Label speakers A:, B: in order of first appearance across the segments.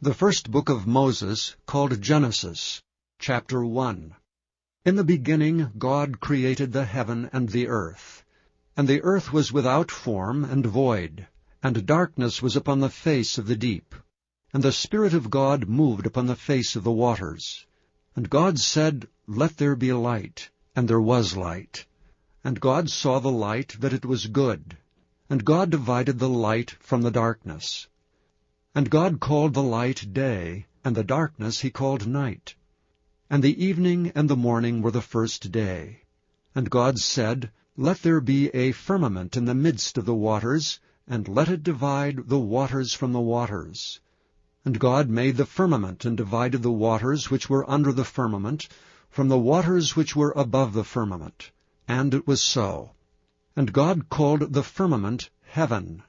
A: The first book of Moses, called Genesis, chapter 1. In the beginning God created the heaven and the earth. And the earth was without form and void, and darkness was upon the face of the deep. And the Spirit of God moved upon the face of the waters. And God said, Let there be light. And there was light. And God saw the light, that it was good. And God divided the light from the darkness. And God called the light day, and the darkness he called night. And the evening and the morning were the first day. And God said, Let there be a firmament in the midst of the waters, and let it divide the waters from the waters. And God made the firmament, and divided the waters which were under the firmament from the waters which were above the firmament. And it was so. And God called the firmament heaven.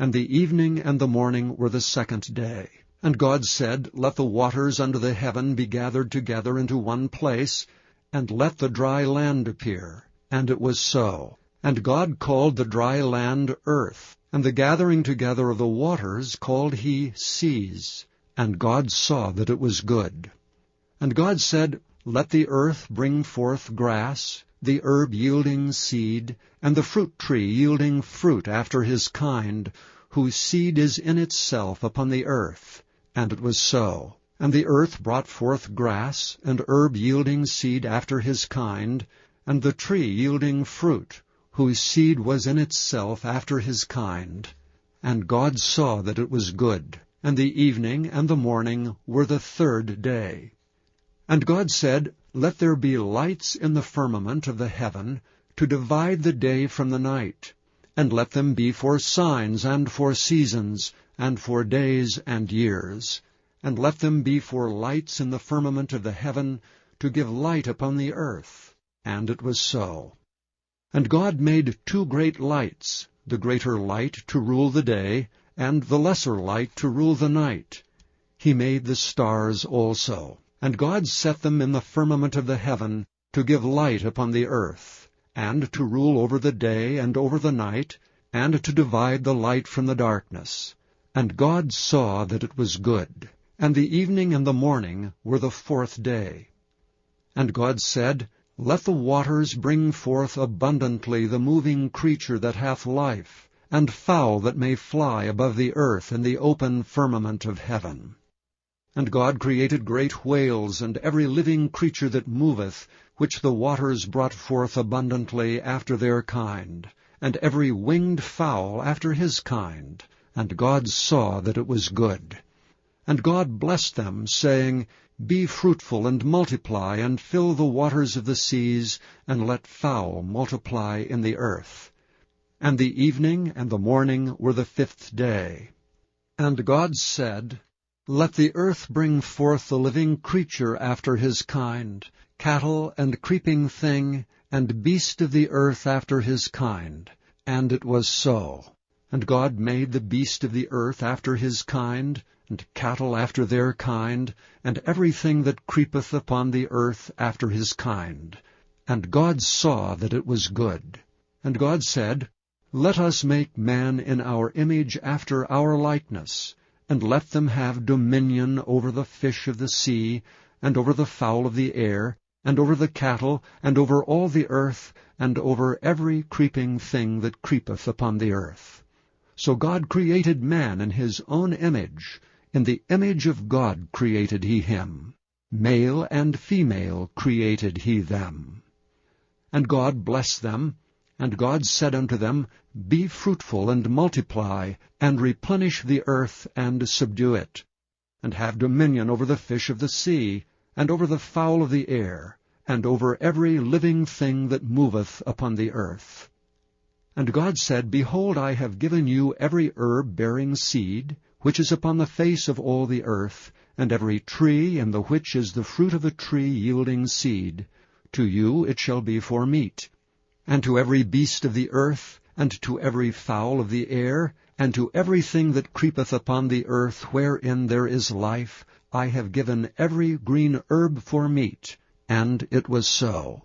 A: And the evening and the morning were the second day. And God said, Let the waters under the heaven be gathered together into one place, and let the dry land appear. And it was so. And God called the dry land earth, and the gathering together of the waters called he seas. And God saw that it was good. And God said, Let the earth bring forth grass, the herb yielding seed, and the fruit tree yielding fruit after his kind, whose seed is in itself upon the earth. And it was so. And the earth brought forth grass, and herb yielding seed after his kind, and the tree yielding fruit, whose seed was in itself after his kind. And God saw that it was good. And the evening and the morning were the third day. And God said, Let there be lights in the firmament of the heaven, to divide the day from the night. And let them be for signs and for seasons, and for days and years. And let them be for lights in the firmament of the heaven, to give light upon the earth. And it was so. And God made two great lights, the greater light to rule the day, and the lesser light to rule the night. He made the stars also. And God set them in the firmament of the heaven, to give light upon the earth, and to rule over the day and over the night, and to divide the light from the darkness. And God saw that it was good. And the evening and the morning were the fourth day. And God said, Let the waters bring forth abundantly the moving creature that hath life, and fowl that may fly above the earth in the open firmament of heaven. And God created great whales, and every living creature that moveth, which the waters brought forth abundantly after their kind, and every winged fowl after his kind. And God saw that it was good. And God blessed them, saying, Be fruitful, and multiply, and fill the waters of the seas, and let fowl multiply in the earth. And the evening and the morning were the fifth day. And God said, Let the earth bring forth the living creature after his kind, cattle and creeping thing, and beast of the earth after his kind. And it was so. And God made the beast of the earth after his kind, and cattle after their kind, and everything that creepeth upon the earth after his kind. And God saw that it was good. And God said, Let us make man in our image after our likeness, and let them have dominion over the fish of the sea, and over the fowl of the air, and over the cattle, and over all the earth, and over every creeping thing that creepeth upon the earth. So God created man in his own image. In the image of God created he him. Male and female created he them. And God blessed them. And God said unto them, Be fruitful, and multiply, and replenish the earth, and subdue it, and have dominion over the fish of the sea, and over the fowl of the air, and over every living thing that moveth upon the earth. And God said, Behold, I have given you every herb bearing seed, which is upon the face of all the earth, and every tree in the which is the fruit of a tree yielding seed. To you it shall be for meat. And to every beast of the earth, and to every fowl of the air, and to everything that creepeth upon the earth wherein there is life, I have given every green herb for meat. And it was so.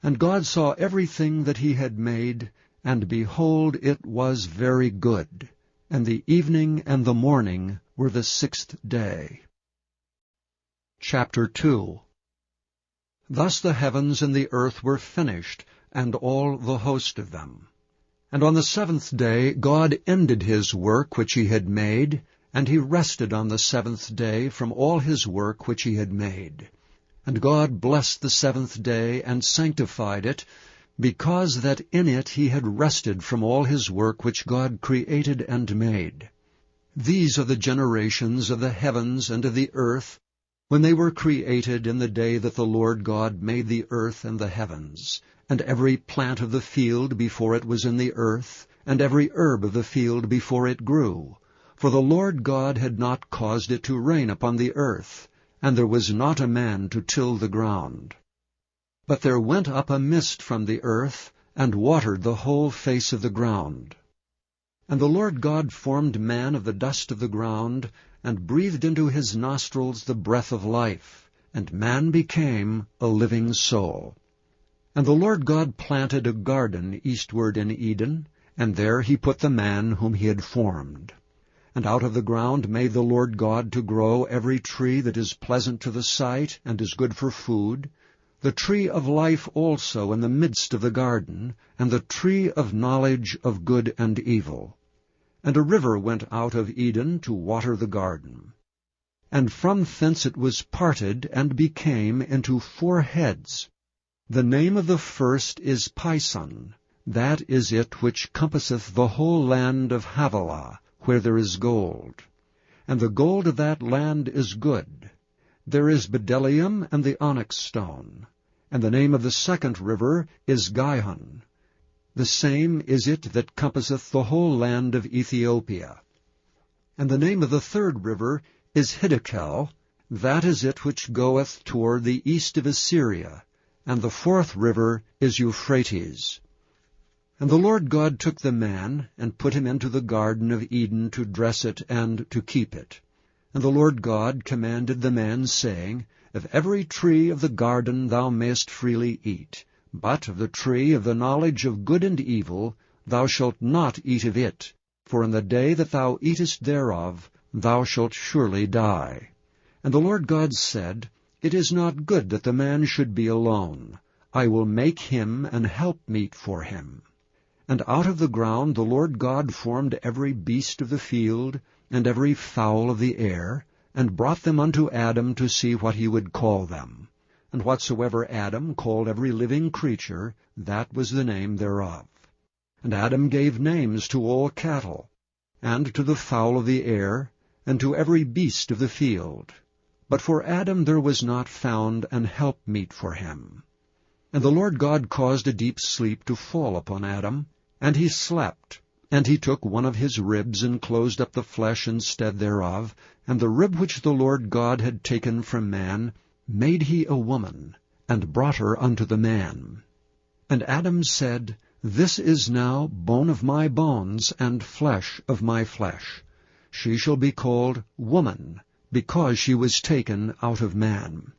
A: And God saw everything that he had made, and behold, it was very good. And the evening and the morning were the 6th day. Chapter 2. Thus the heavens and the earth were finished, and all the host of them. And on the 7th day God ended his work which he had made, and he rested on the 7th day from all his work which he had made. And God blessed the 7th day, and sanctified it, because that in it he had rested from all his work which God created and made. These are the generations of the heavens and of the earth, when they were created in the day that the Lord God made the earth and the heavens, and every plant of the field before it was in the earth, and every herb of the field before it grew. For the Lord God had not caused it to rain upon the earth, and there was not a man to till the ground. But there went up a mist from the earth, and watered the whole face of the ground. And the Lord God formed man of the dust of the ground, and breathed into his nostrils the breath of life, and man became a living soul. And the Lord God planted a garden eastward in Eden, and there he put the man whom he had formed. And out of the ground made the Lord God to grow every tree that is pleasant to the sight, and is good for food, the tree of life also in the midst of the garden, and the tree of knowledge of good and evil. And a river went out of Eden to water the garden. And from thence it was parted, and became into 4 heads. The name of the first is Pison, that is it which compasseth the whole land of Havilah, where there is gold. And the gold of that land is good. There is bdellium and the onyx stone. And the name of the second river is Gihon. The same is it that compasseth the whole land of Ethiopia. And the name of the third river is Hiddekel, that is it which goeth toward the east of Assyria. And the fourth river is Euphrates. And the Lord God took the man, and put him into the garden of Eden to dress it and to keep it. And the Lord God commanded the man, saying, Of every tree of the garden thou mayest freely eat, but of the tree of the knowledge of good and evil thou shalt not eat of it, for in the day that thou eatest thereof thou shalt surely die. And the Lord God said, It is not good that the man should be alone. I will make him an helpmeet for him. And out of the ground the Lord God formed every beast of the field, and every fowl of the air, and brought them unto Adam to see what he would call them. And whatsoever Adam called every living creature, that was the name thereof. And Adam gave names to all cattle, and to the fowl of the air, and to every beast of the field. But for Adam there was not found an helpmeet for him. And the Lord God caused a deep sleep to fall upon Adam, and he slept. And he took one of his ribs, and closed up the flesh instead thereof, and the rib which the Lord God had taken from man made he a woman, and brought her unto the man. And Adam said, This is now bone of my bones, and flesh of my flesh. She shall be called woman, because she was taken out of man.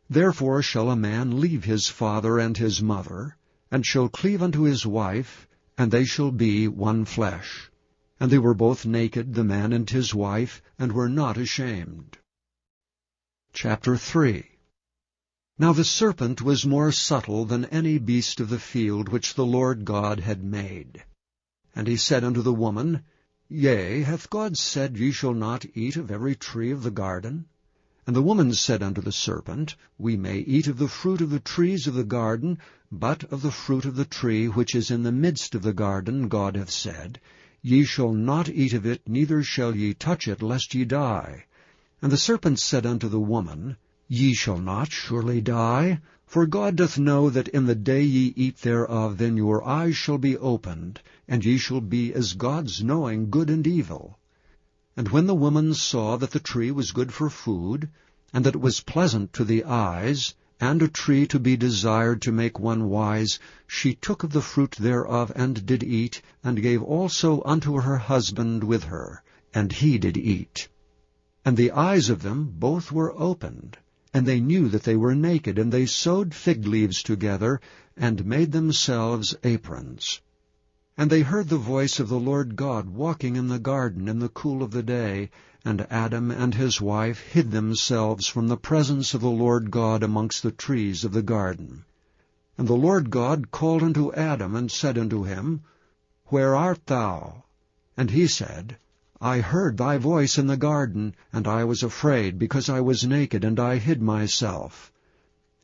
A: Therefore shall a man leave his father and his mother, and shall cleave unto his wife, and they shall be one flesh. And they were both naked, the man and his wife, and were not ashamed. Chapter 3. Now the serpent was more subtle than any beast of the field which the Lord God had made. And he said unto the woman, Yea, hath God said, Ye shall not eat of every tree of the garden? And the woman said unto the serpent, We may eat of the fruit of the trees of the garden, but of the fruit of the tree which is in the midst of the garden God hath said, Ye shall not eat of it, neither shall ye touch it, lest ye die. And the serpent said unto the woman, Ye shall not surely die, for God doth know that in the day ye eat thereof, then your eyes shall be opened, and ye shall be as gods, knowing good and evil. And when the woman saw that the tree was good for food, and that it was pleasant to the eyes, and a tree to be desired to make one wise, she took of the fruit thereof, and did eat, and gave also unto her husband with her, and he did eat. And the eyes of them both were opened, and they knew that they were naked, and they sewed fig leaves together, and made themselves aprons. And they heard the voice of the Lord God walking in the garden in the cool of the day, and Adam and his wife hid themselves from the presence of the Lord God amongst the trees of the garden. And the Lord God called unto Adam, and said unto him, Where art thou? And he said, I heard thy voice in the garden, and I was afraid, because I was naked, and I hid myself.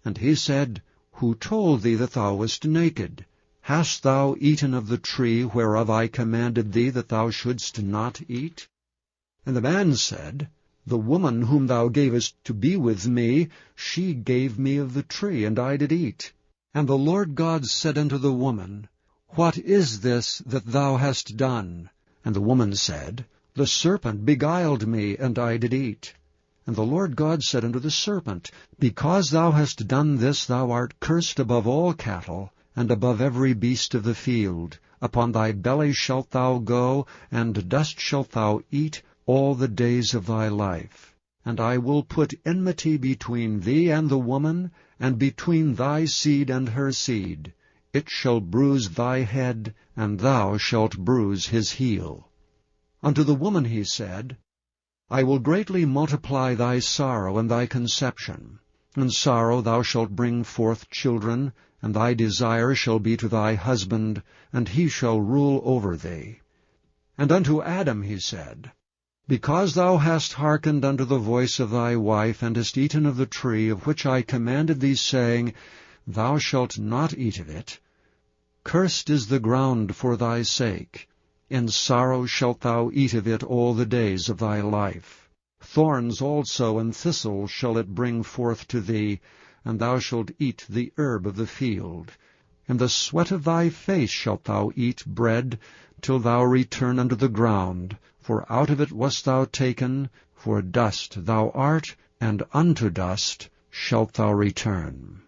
A: And he said, Who told thee that thou wast naked? Hast thou eaten of the tree whereof I commanded thee that thou shouldst not eat? And the man said, The woman whom thou gavest to be with me, she gave me of the tree, and I did eat. And the Lord God said unto the woman, What is this that thou hast done? And the woman said, The serpent beguiled me, and I did eat. And the Lord God said unto the serpent, Because thou hast done this, thou art cursed above all cattle, and above every beast of the field. Upon thy belly shalt thou go, and dust shalt thou eat all the days of thy life. And I will put enmity between thee and the woman, and between thy seed and her seed. It shall bruise thy head, and thou shalt bruise his heel. Unto the woman he said, I will greatly multiply thy sorrow and thy conception. In sorrow thou shalt bring forth children, and thy desire shall be to thy husband, and he shall rule over thee. And unto Adam he said, Because thou hast hearkened unto the voice of thy wife, and hast eaten of the tree of which I commanded thee, saying, Thou shalt not eat of it, cursed is the ground for thy sake. In sorrow shalt thou eat of it all the days of thy life. Thorns also and thistles shall it bring forth to thee, and thou shalt eat the herb of the field. In the sweat of thy face shalt thou eat bread, till thou return unto the ground. For out of it wast thou taken, for dust thou art, and unto dust shalt thou return.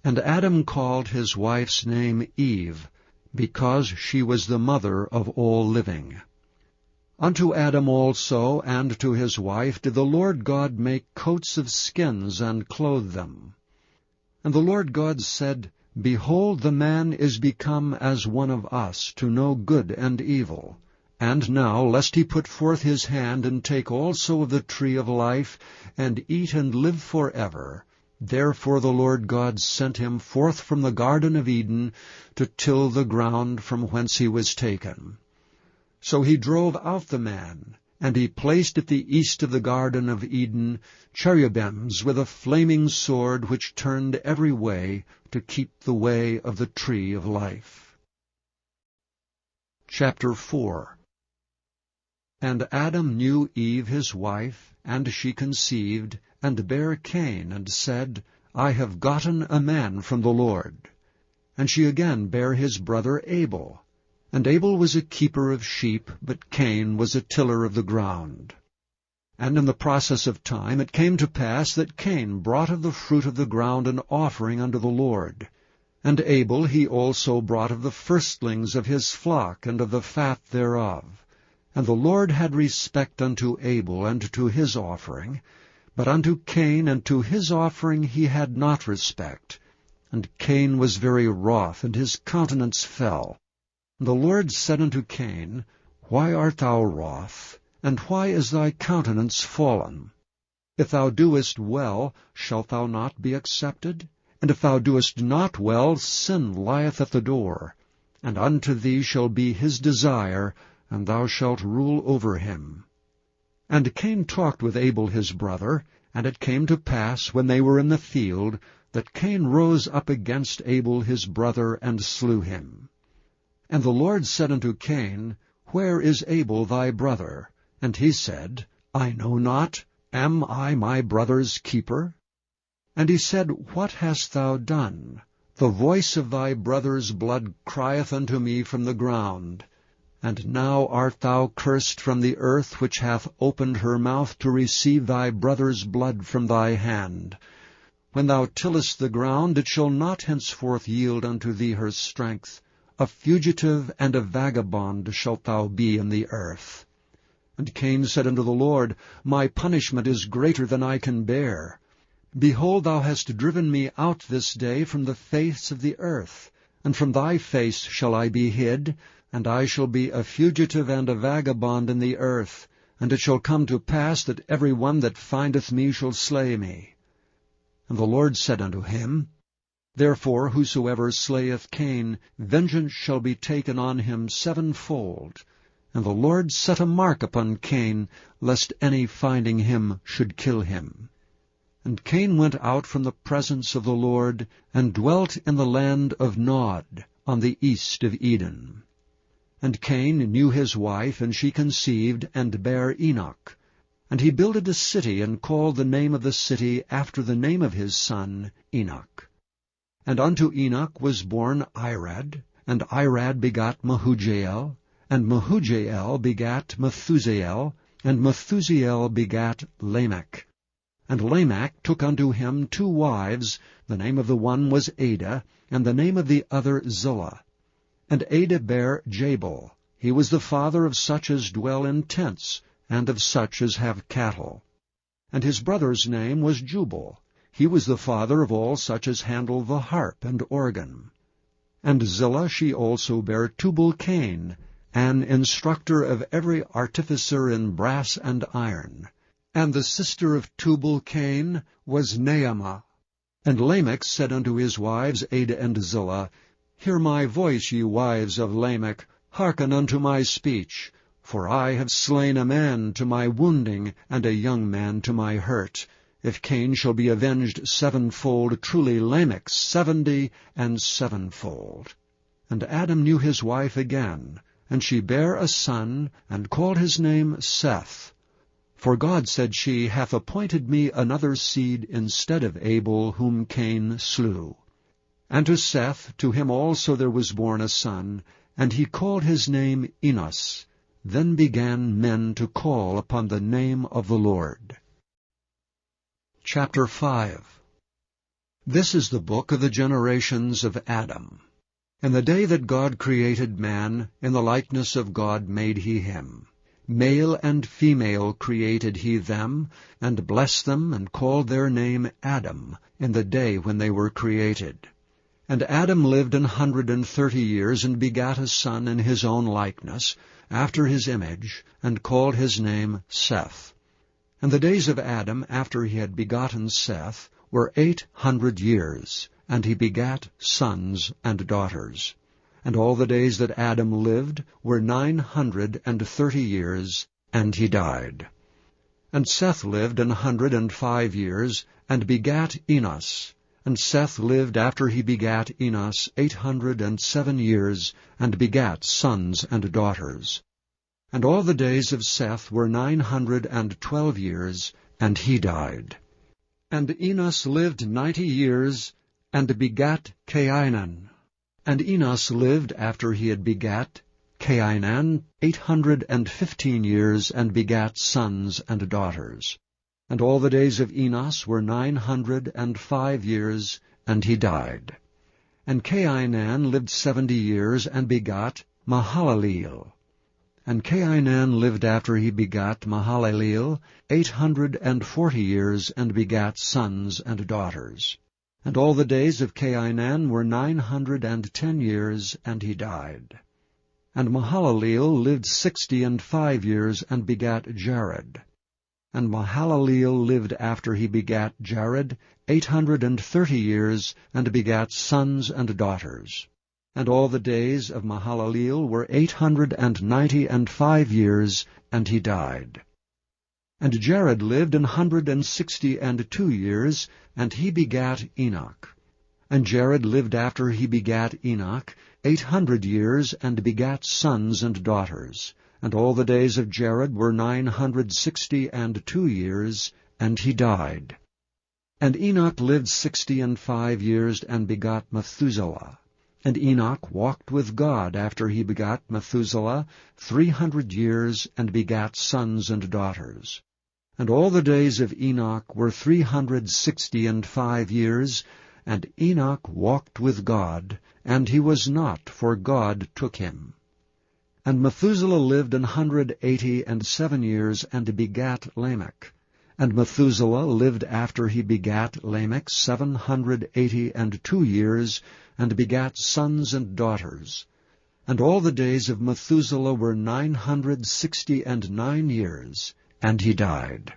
A: And Adam called his wife's name Eve, because she was the mother of all living. Unto Adam also and to his wife did the Lord God make coats of skins, and clothe them. And the Lord God said, Behold, the man is become as one of us, to know good and evil. And now, lest he put forth his hand, and take also of the tree of life, and eat and live forever, therefore the Lord God sent him forth from the Garden of Eden, to till the ground from whence he was taken. So he drove out the man, and he placed at the east of the Garden of Eden cherubims with a flaming sword, which turned every way, to keep the way of the tree of life. Chapter 4. And Adam knew Eve his wife, and she conceived, and bare Cain, and said, I have gotten a man from the Lord. And she again bare his brother Abel. And Abel was a keeper of sheep, but Cain was a tiller of the ground. And in the process of time it came to pass that Cain brought of the fruit of the ground an offering unto the Lord. And Abel he also brought of the firstlings of his flock, and of the fat thereof. And the Lord had respect unto Abel and to his offering, but unto Cain and to his offering he had not respect. And Cain was very wroth, and his countenance fell. And the Lord said unto Cain, Why art thou wroth, and why is thy countenance fallen? If thou doest well, shalt thou not be accepted? And if thou doest not well, sin lieth at the door. And unto thee shall be his desire, and thou shalt rule over him. And Cain talked with Abel his brother, and it came to pass, when they were in the field, that Cain rose up against Abel his brother, and slew him. And the Lord said unto Cain, Where is Abel thy brother? And he said, I know not. Am I my brother's keeper? And he said, What hast thou done? The voice of thy brother's blood crieth unto me from the ground. And now art thou cursed from the earth, which hath opened her mouth to receive thy brother's blood from thy hand. When thou tillest the ground, it shall not henceforth yield unto thee her strength. A fugitive and a vagabond shalt thou be in the earth. And Cain said unto the Lord, My punishment is greater than I can bear. Behold, thou hast driven me out this day from the face of the earth, and from thy face shall I be hid. and I shall be a fugitive and a vagabond in the earth, and it shall come to pass that every one that findeth me shall slay me. And the Lord said unto him, Therefore whosoever slayeth Cain, vengeance shall be taken on him sevenfold. And the Lord set a mark upon Cain, lest any finding him should kill him. And Cain went out from the presence of the Lord, and dwelt in the land of Nod, on the east of Eden. And Cain knew his wife, and she conceived, and bare Enoch. And he builded a city, and called the name of the city after the name of his son Enoch. And unto Enoch was born Irad, and Irad begot Mehujael, and Mehujael begat Methusael, and Methusael begat Lamech. And Lamech took unto him 2 wives, the name of the one was Ada, and the name of the other Zillah. And Ada bare Jabal. He was the father of such as dwell in tents, and of such as have cattle. And his brother's name was Jubal. He was the father of all such as handle the harp and organ. And Zillah she also bare Tubal-Cain, an instructor of every artificer in brass and iron. And the sister of Tubal-Cain was Naamah. And Lamech said unto his wives Ada and Zillah, Hear my voice, ye wives of Lamech, hearken unto my speech. For I have slain a man to my wounding, and a young man to my hurt. If Cain shall be avenged sevenfold, truly Lamech 70 and sevenfold. And Adam knew his wife again, and she bare a son, and called his name Seth. For God, said she, hath appointed me another seed instead of Abel, whom Cain slew. And to Seth, to him also there was born a son, and he called his name Enos. Then began men to call upon the name of the Lord. Chapter 5. This is the book of the generations of Adam. In the day that God created man, in the likeness of God made he him. Male and female created he them, and blessed them, and called their name Adam, in the day when they were created. And Adam lived 130 years, and begat a son in his own likeness, after his image, and called his name Seth. And the days of Adam, after he had begotten Seth, were 800 years, and he begat sons and daughters. And all the days that Adam lived were 930 years, and he died. And Seth lived 105 years, and begat Enos. And Seth lived after he begat Enos 807 years, and begat sons and daughters. And all the days of Seth were 912 years, and he died. And Enos lived 90 years, and begat Cainan. And Enos lived after he had begat Cainan 815 years, and begat sons and daughters. And all the days of Enos were 905 years, and he died. And Cainan lived 70 years, and begot Mahalaleel. And Cainan lived after he begat Mahalaleel 840 years, and begat sons and daughters. And all the days of Cainan were 910 years, and he died. And Mahalaleel lived 65 years, and begat Jared. And Mahalaleel lived after he begat Jared 830 years, and begat sons and daughters. And all the days of Mahalaleel were 895 years, and he died. And Jared lived 162 years, and he begat Enoch. And Jared lived after he begat Enoch 800 years, and begat sons and daughters. And all the days of Jared were 962 years, and he died. And Enoch lived 65 years, and begot Methuselah. And Enoch walked with God after he begot Methuselah 300 years, and begat sons and daughters. And all the days of Enoch were 365 years, and Enoch walked with God, and he was not, for God took him. And Methuselah lived 187 years, and begat Lamech. And Methuselah lived after he begat Lamech 782 years, and begat sons and daughters. And all the days of Methuselah were 969 years, and he died.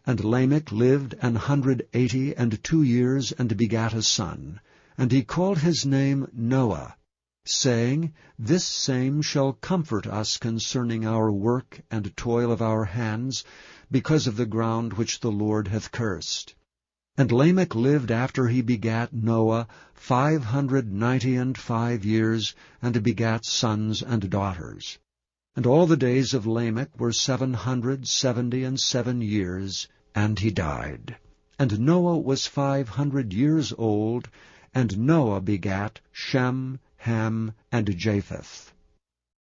A: And Lamech lived 182 years, and begat a son. And he called his name Noah, saying, This same shall comfort us concerning our work and toil of our hands, because of the ground which the Lord hath cursed. And Lamech lived after he begat Noah 595 years, and begat sons and daughters. And all the days of Lamech were 777 years, and he died. And Noah was 500 years old, and Noah begat Shem, Ham, and Japheth.